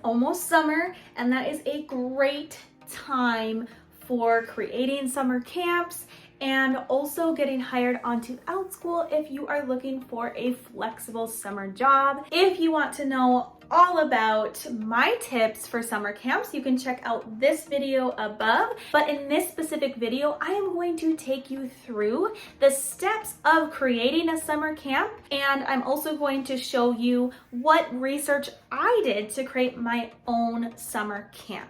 almost summer, and that is a great time for creating summer camps and also getting hired onto Outschool if you are looking for a flexible summer job. If you want to know all about my tips for summer camps, you can check out this video above. But in this specific video, I am going to take you through the steps of creating a summer camp, and I'm also going to show you what research I did to create my own summer camp.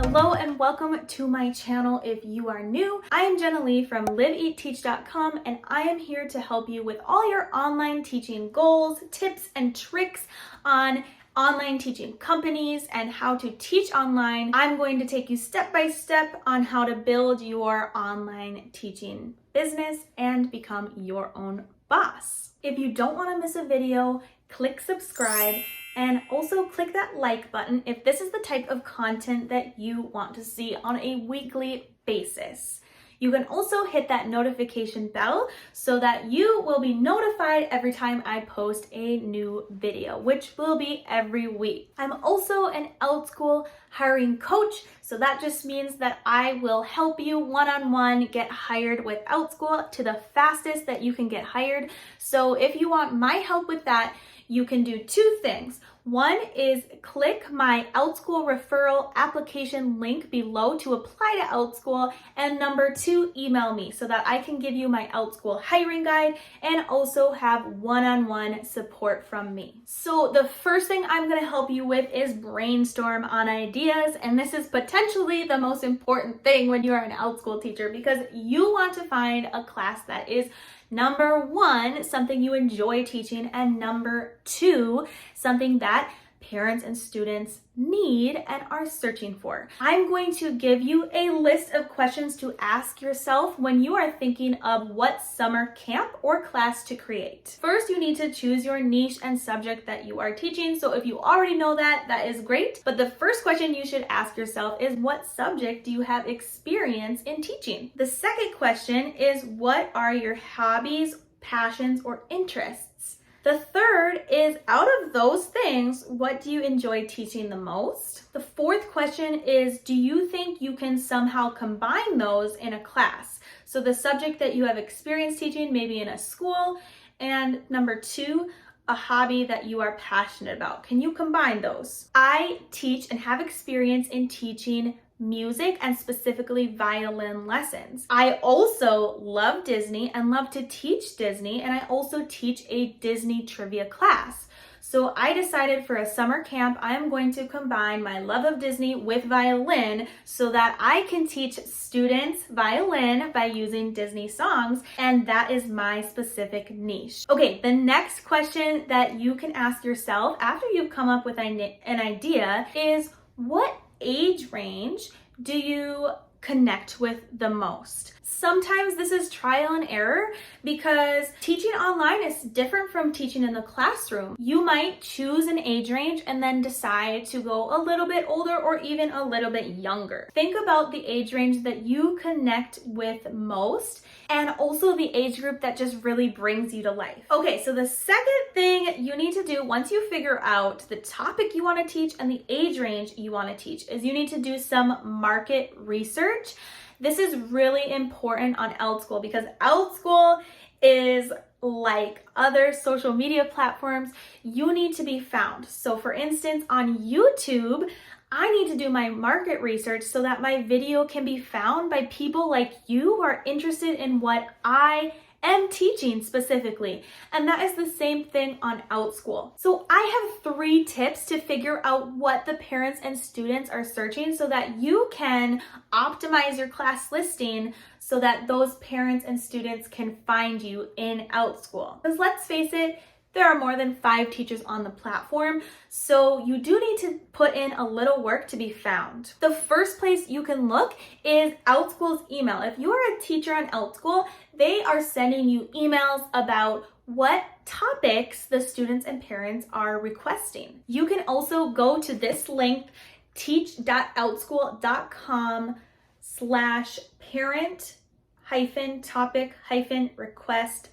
Hello and welcome to my channel if you are new. I am JennaLee from liveeatteach.com, and I am here to help you with all your online teaching goals, tips, and tricks on online teaching companies and how to teach online. I'm going to take you step by step on how to build your online teaching business and become your own boss. If you don't want to miss a video, click subscribe. And also click that like button if this is the type of content that you want to see on a weekly basis. You can also hit that notification bell so that you will be notified every time I post a new video, which will be every week. I'm also an Outschool hiring coach, so that just means that I will help you one-on-one get hired with Outschool to the fastest that you can get hired. So if you want my help with that, you can do two things. One is click my Outschool referral application link below to apply to Outschool, and number two, email me so that I can give you my Outschool hiring guide and also have one-on-one support from me. So the first thing I'm going to help you with is brainstorm on ideas, and this is potentially the most important thing when you are an Outschool teacher because you want to find a class that is number one, something you enjoy teaching, and number two, something that parents and students need and are searching for. I'm going to give you a list of questions to ask yourself when you are thinking of what summer camp or class to create. First, you need to choose your niche and subject that you are teaching. So if you already know that, that is great. But the first question you should ask yourself is, what subject do you have experience in teaching? The second question is, what are your hobbies, passions, or interests? The third is, out of those things, what do you enjoy teaching the most? The fourth question is, do you think you can somehow combine those in a class? So the subject that you have experience teaching, maybe in a school, and number two, a hobby that you are passionate about. Can you combine those? I teach and have experience in teaching music and specifically violin lessons. I also love Disney and love to teach Disney, and I also teach a Disney trivia class. So I decided for a summer camp, I am going to combine my love of Disney with violin so that I can teach students violin by using Disney songs, and that is my specific niche. Okay, the next question that you can ask yourself after you've come up with an idea is, what age range do you connect with the most? Sometimes this is trial and error because teaching online is different from teaching in the classroom. You might choose an age range and then decide to go a little bit older or even a little bit younger. Think about the age range that you connect with most and also the age group that just really brings you to life. Okay, so the second thing you need to do once you figure out the topic you want to teach and the age range you want to teach is you need to do some market research. This is really important on Outschool because Outschool is like other social media platforms. You need to be found. So for instance, on YouTube, I need to do my market research so that my video can be found by people like you who are interested in what I am teaching specifically. And that is the same thing on Outschool. So I have 3 tips to figure out what the parents and students are searching so that you can optimize your class listing so that those parents and students can find you in Outschool. Because let's face it, there are more than 5 teachers on the platform, so you do need to put in a little work to be found. The first place you can look is Outschool's email. If you are a teacher on Outschool, they are sending you emails about what topics the students and parents are requesting. You can also go to this link, teach.outschool.com/parent-topic-request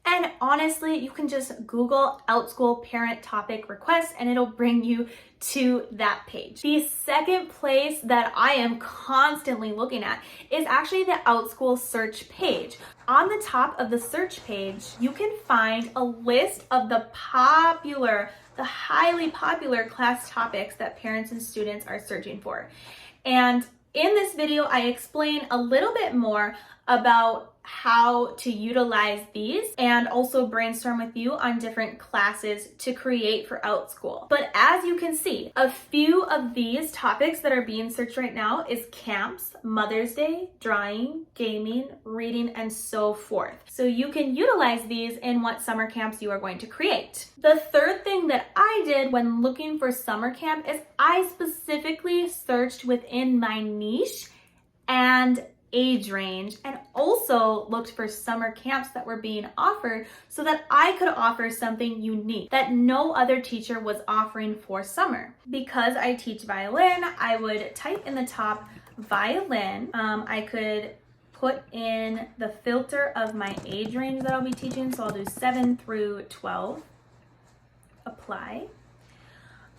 And honestly, you can just Google Outschool parent topic request and it'll bring you to that page. The second place that I am constantly looking at is actually the Outschool search page. On the top of the search page, you can find a list of the highly popular class topics that parents and students are searching for. And in this video, I explain a little bit more about how to utilize these and also brainstorm with you on different classes to create for Outschool. But as you can see, a few of these topics that are being searched right now is camps, Mother's Day, drawing, gaming, reading, and so forth. So you can utilize these in what summer camps you are going to create. The third thing that I did when looking for summer camp is I specifically searched within my niche and age range and also looked for summer camps that were being offered so that I could offer something unique that no other teacher was offering for summer. Because I teach violin, I would type in the top violin. I could put in the filter of my age range that I'll be teaching. So I'll do 7 through 12. Apply.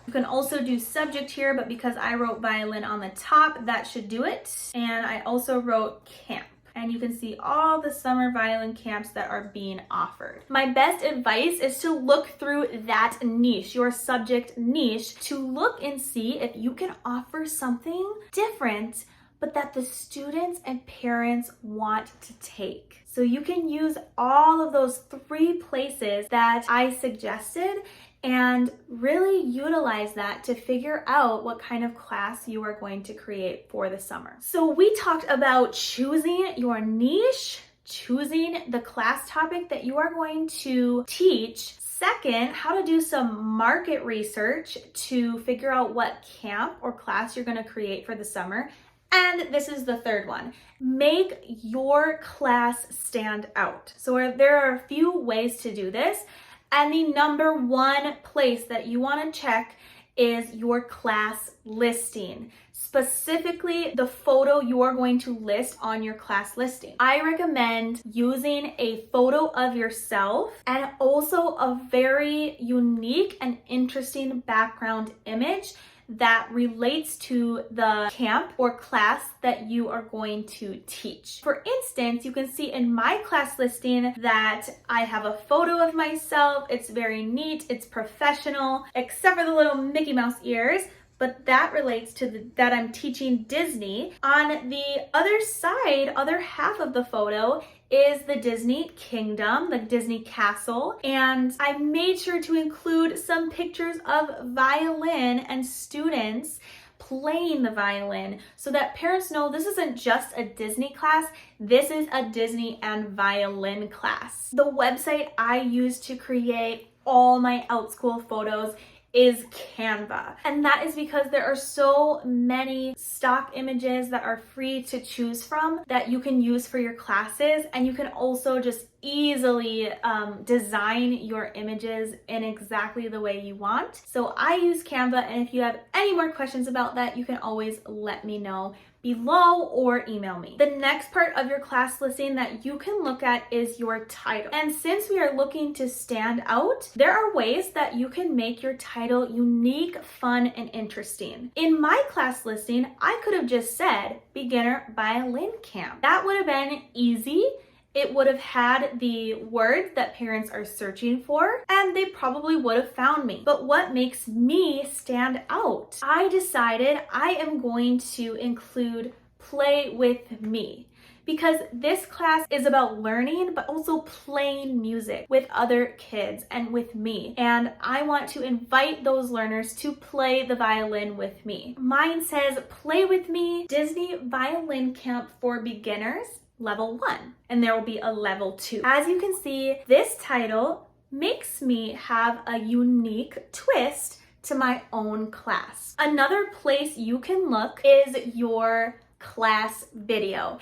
You can also do subject here, but because I wrote violin on the top, that should do it. And I also wrote camp. And you can see all the summer violin camps that are being offered. My best advice is to look through that niche, your subject niche, to look and see if you can offer something different, but that the students and parents want to take. So you can use all of those 3 places that I suggested and really utilize that to figure out what kind of class you are going to create for the summer. So we talked about choosing your niche, choosing the class topic that you are going to teach. Second, how to do some market research to figure out what camp or class you're going to create for the summer. And this is the third one. Make your class stand out. So there are a few ways to do this. And the number 1 place that you want to check is your class listing. Specifically, the photo you are going to list on your class listing. I recommend using a photo of yourself and also a very unique and interesting background image that relates to the camp or class that you are going to teach. For instance, you can see in my class listing that I have a photo of myself. It's very neat, it's professional, except for the little Mickey Mouse ears, but that relates to that I'm teaching Disney. On the other side, other half of the photo is the Disney Kingdom, the Disney Castle, and I made sure to include some pictures of violin and students playing the violin so that parents know this isn't just a Disney class, this is a Disney and violin class. The website I use to create all my Outschool photos is Canva. And that is because there are so many stock images that are free to choose from that you can use for your classes, and you can also just easily design your images in exactly the way you want. So I use Canva, and if you have any more questions about that, you can always let me know below or email me. The next part of your class listing that you can look at is your title. And since we are looking to stand out, there are ways that you can make your title unique, fun, and interesting. In my class listing, I could have just said beginner violin camp. That would have been easy. It would have had the words that parents are searching for, and they probably would have found me. But what makes me stand out? I decided I am going to include play with me, because this class is about learning, but also playing music with other kids and with me. And I want to invite those learners to play the violin with me. Mine says, play with me, Disney Violin Camp for Beginners, Level 1, and there will be a Level 2. As you can see, this title makes me have a unique twist to my own class. Another place you can look is your class video.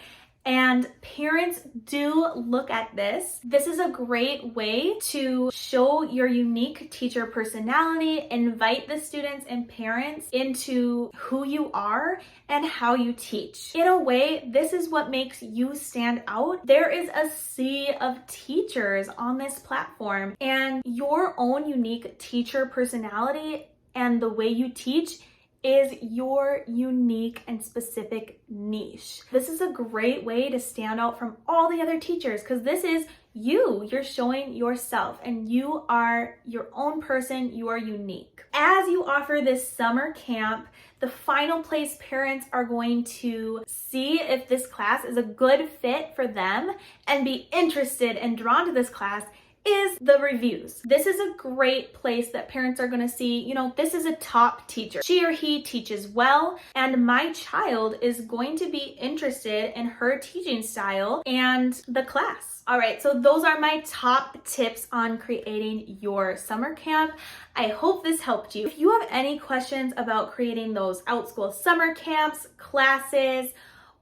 And parents, do look at this. This is a great way to show your unique teacher personality, invite the students and parents into who you are and how you teach. In a way, this is what makes you stand out. There is a sea of teachers on this platform, and your own unique teacher personality and the way you teach is your unique and specific niche. This is a great way to stand out from all the other teachers because this is you. You're showing yourself and you are your own person. You are unique. As you offer this summer camp, the final place parents are going to see if this class is a good fit for them and be interested and drawn to this class is the reviews. This is a great place that parents are gonna see, you know, this is a top teacher. She or he teaches well, and my child is going to be interested in her teaching style and the class. All right, so those are my top tips on creating your summer camp. I hope this helped you. If you have any questions about creating those Outschool summer camps, classes,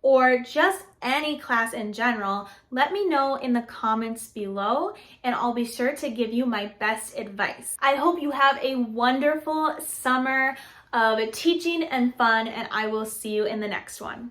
or just any class in general, let me know in the comments below and I'll be sure to give you my best advice. I hope you have a wonderful summer of teaching and fun, and I will see you in the next one.